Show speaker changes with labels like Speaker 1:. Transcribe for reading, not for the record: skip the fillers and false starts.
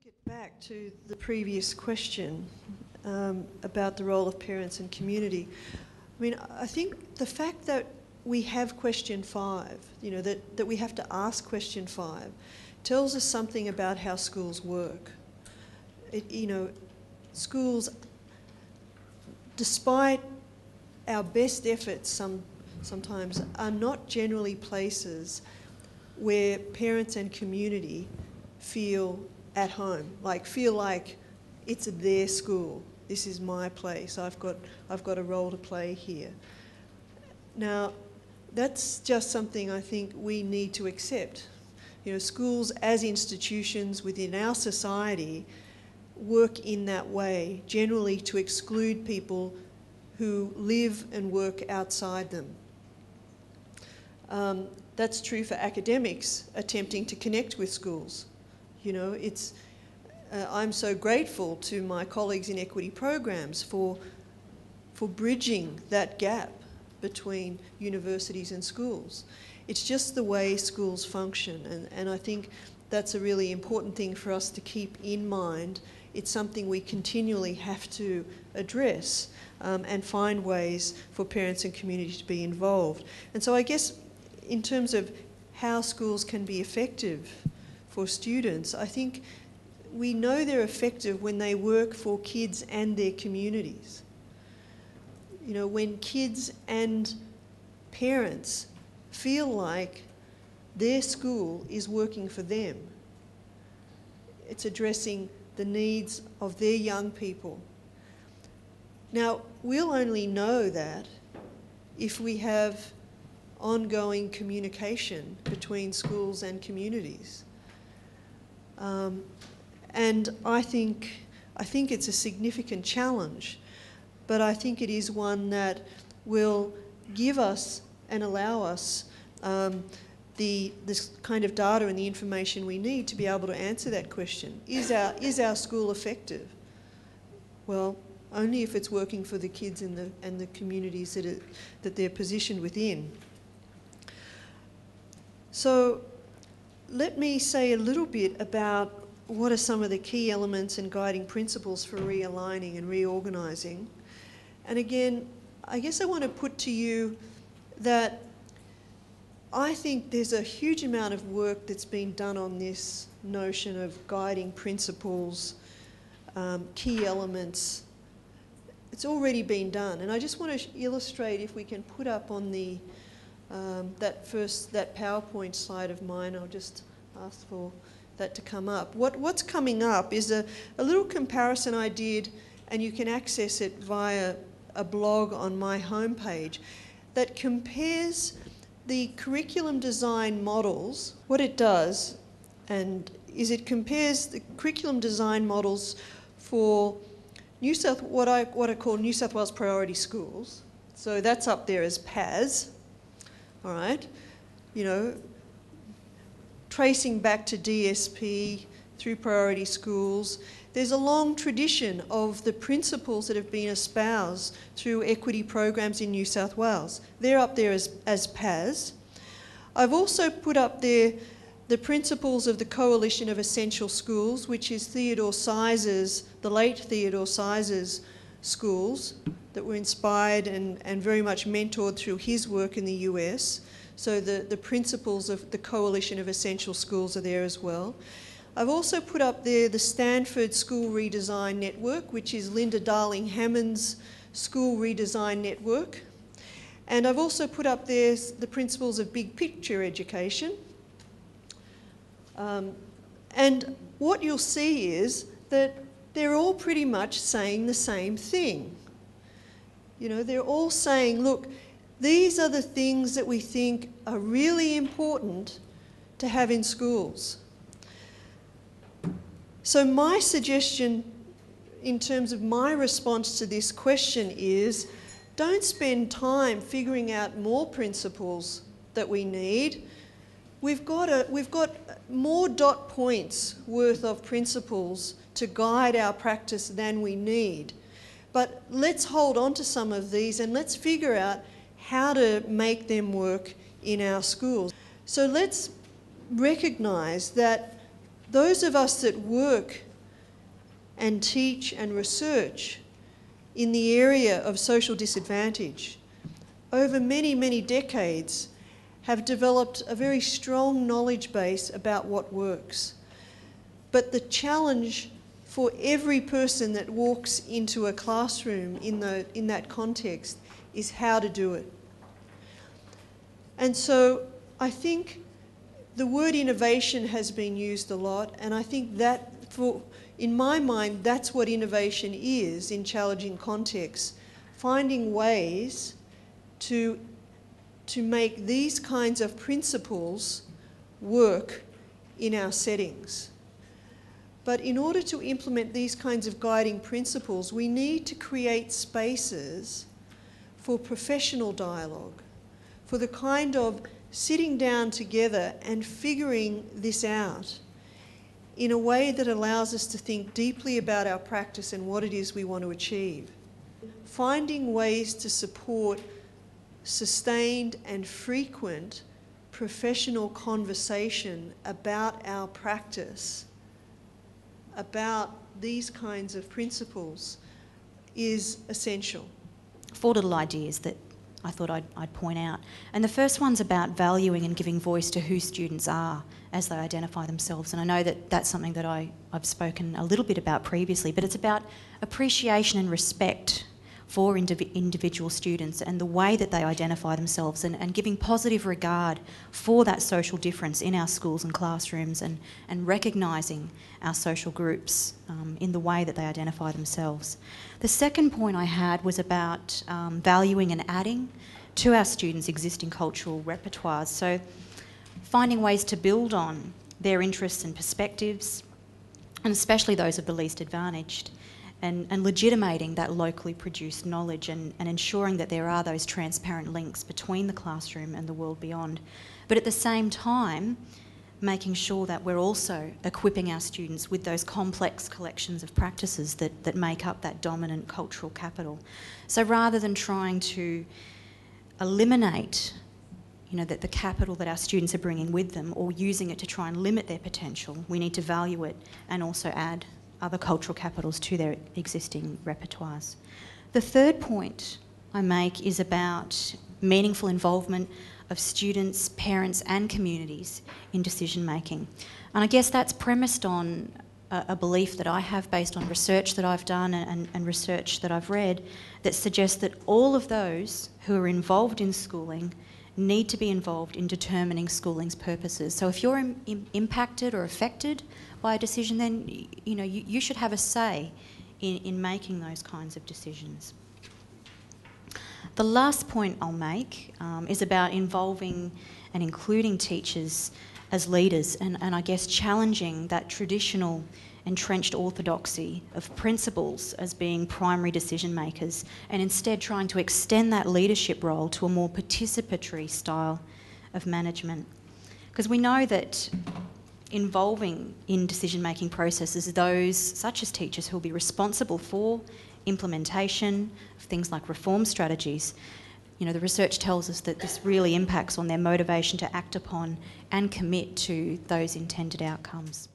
Speaker 1: link it back to the previous question about the role of parents and community. I mean, I think the fact that we have question 5, that we have to ask question 5, tells us something about how schools work. Schools, despite our best efforts sometimes, are not generally places where parents and community feel at home, feel like it's their school. This is my place. I've got a role to play here. Now, that's just something I think we need to accept. Schools as institutions within our society work in that way, generally to exclude people who live and work outside them. That's true for academics attempting to connect with schools. I'm so grateful to my colleagues in equity programs for bridging that gap between universities and schools. It's just the way schools function, and I think that's a really important thing for us to keep in mind. It's something we continually have to address and find ways for parents and community to be involved. And so I guess in terms of how schools can be effective for students, I think we know they're effective when they work for kids and their communities. When kids and parents feel like their school is working for them. It's addressing the needs of their young people. Now, we'll only know that if we have ongoing communication between schools and communities. And I think it's a significant challenge, but I think it is one that will give us and allow us this kind of data and the information we need to be able to answer that question. Is our school effective? Well, only if it's working for the kids and the communities that they're positioned within. So let me say a little bit about what are some of the key elements and guiding principles for realigning and reorganising. And again, I guess I want to put to you that I think there's a huge amount of work that's been done on this notion of guiding principles, key elements. It's already been done. And I just want to illustrate, if we can put up on the that PowerPoint slide of mine, I'll just ask for that to come up. What's coming up is a little comparison I did, and you can access it via a blog on my homepage, that compares the curriculum design models. What it does is it compares the curriculum design models for what I call New South Wales priority schools. So that's up there as PAS, all right? Tracing back to DSP through priority schools. There's a long tradition of the principles that have been espoused through equity programs in New South Wales. They're up there as PAS. I've also put up there the principles of the Coalition of Essential Schools, which is the late Theodore Sizer's schools that were inspired and very much mentored through his work in the US. So the principles of the Coalition of Essential Schools are there as well. I've also put up there the Stanford School Redesign Network, which is Linda Darling-Hammond's School Redesign Network. And I've also put up there the principles of big picture education. And what you'll see is that they're all pretty much saying the same thing. They're all saying, look, these are the things that we think are really important to have in schools. So my suggestion in terms of my response to this question is, don't spend time figuring out more principles that we need. We've got more dot points worth of principles to guide our practice than we need. But let's hold on to some of these and let's figure out how to make them work in our schools. So let's recognise that those of us that work and teach and research in the area of social disadvantage over many, many decades have developed a very strong knowledge base about what works. But the challenge for every person that walks into a classroom in that context is how to do it. And so I think the word innovation has been used a lot, and I think that, in my mind, that's what innovation is in challenging contexts, finding ways to make these kinds of principles work in our settings. But in order to implement these kinds of guiding principles, we need to create spaces for professional dialogue, for the kind of sitting down together and figuring this out in a way that allows us to think deeply about our practice and what it is we want to achieve. Finding ways to support sustained and frequent professional conversation about our practice, about these kinds of principles, is essential.
Speaker 2: 4 little ideas that I thought I'd point out. And the first one's about valuing and giving voice to who students are as they identify themselves. And I know that that's something that I've spoken a little bit about previously, but it's about appreciation and respect for individual students and the way that they identify themselves, and giving positive regard for that social difference in our schools and classrooms, and recognising our social groups in the way that they identify themselves. The second point I had was about valuing and adding to our students' existing cultural repertoires. So finding ways to build on their interests and perspectives, and especially those of the least advantaged, and legitimating that locally produced knowledge, and ensuring that there are those transparent links between the classroom and the world beyond. But at the same time, making sure that we're also equipping our students with those complex collections of practices that make up that dominant cultural capital. So rather than trying to eliminate the capital that our students are bringing with them, or using it to try and limit their potential, we need to value it and also add other cultural capitals to their existing repertoires. The third point I make is about meaningful involvement of students, parents and communities in decision making. And I guess that's premised on a belief that I have based on research that I've done and research that I've read that suggests that all of those who are involved in schooling need to be involved in determining schooling's purposes. So if you're impacted or affected by a decision, then you should have a say in making those kinds of decisions. The last point I'll make is about involving and including teachers as leaders, and I guess challenging that traditional entrenched orthodoxy of principals as being primary decision makers, and instead trying to extend that leadership role to a more participatory style of management. Because we know that involving in decision-making processes those such as teachers who will be responsible for implementation of things like reform strategies, the research tells us that this really impacts on their motivation to act upon and commit to those intended outcomes.